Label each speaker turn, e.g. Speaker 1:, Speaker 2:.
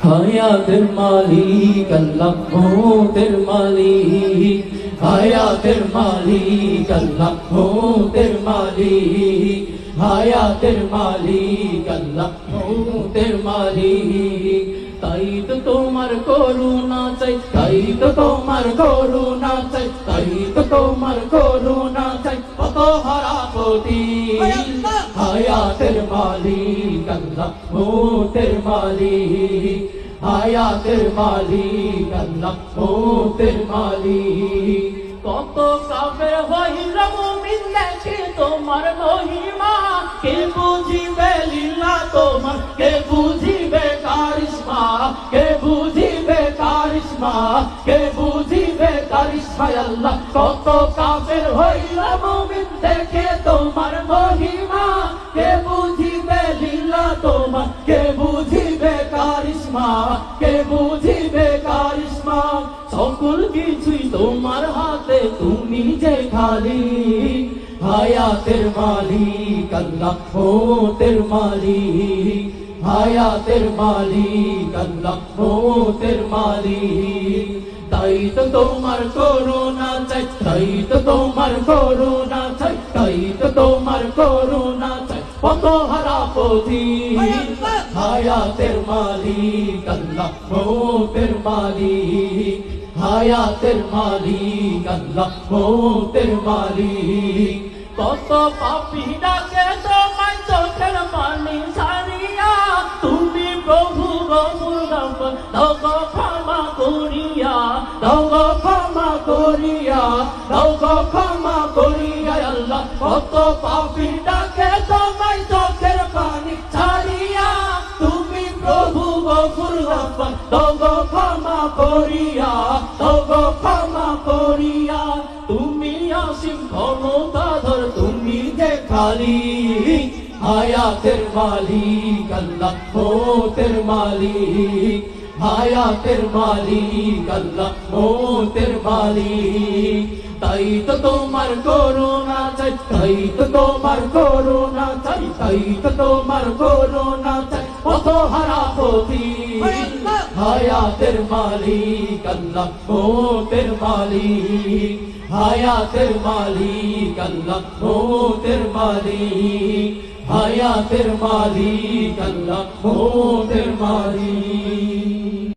Speaker 1: হায়াতের মালিক আল্লাহ মৌতের মালিক হায়াতের মালিক আল্লাহ মৌতের মালিক হায়াতের মালিক আল্লাহ মৌতের মালিক তাই তো তোমার করুণা চাই তাই তো তোমার করুণা চাই তাই তো তোমার করুণা চাই কত হারাপতি হায়াতের মালিক আল্লাহ মৌতের মালিক হায়াতের মালিক আল্লাহ মৌতের মালিক কত কাফের হইল মুমিন দেখে তোমার মহিমা কে বুঝিবে লীলা তোমার কে বুঝিবে কারিশমা কে বুঝিবে কারিশমা কে বুঝিবে কারিশমা আল্লাহ কত কাফের হইল মুমিন দেখে তোমার মহিমা কে বুঝিবে লীলা তোমার কে বুঝিবে কারিশমা কে বুঝিবে কারিশমা সকল কিছুই তোমার হাতে তুমি যে খালি হায়াতের মালিক আল্লাহ মৌতের মালিক হায়াতের মালিক আল্লাহ মৌতের মালিক তাই তো তোমার করুণা চাই তাই তো তোমার করুণা চাই তাই তো তোমার করুণা চাই কত হারাপতি হায়াতের মালিক আল্লাহ মৌতের মালিক হায়াতের মালিক আল্লাহ মৌতের মালিক কত পাপী ডাকে তোমায় চোখের পানি ছাড়িয়া তুমি প্রভু গফুর গফুর দাও গো ক্ষমা করিয়া দাও গো ক্ষমা করিয়া দাও গো ক্ষমা করিয়া আল্লাহ কত পাপী ডাকে তোমায় চোখের পানি ছাড়িয়া তুমি প্রভু গফুর গফুর দাও গো ক্ষমা করিয়া দাও গো ক্ষমা করিয়া তুমি অসীম ক্ষমতাধর তুমি যে খালি হায়াতের মালিক আল্লাহ মৌতের মালিক হায়াতের মালিক আল্লাহ মৌতের মালিক তাই তো তোমার করুণা চাই তাই তো তোমার করুণা চাই তাই তো তোমার করুণা চাই কত হারাপতি হায়াতের মালিক আল্লাহ মৌতের মালিক হায়াতের মালিক আল্লাহ মৌতের মালিক হায়াতের মালিক আল্লাহ মৌতের মালিক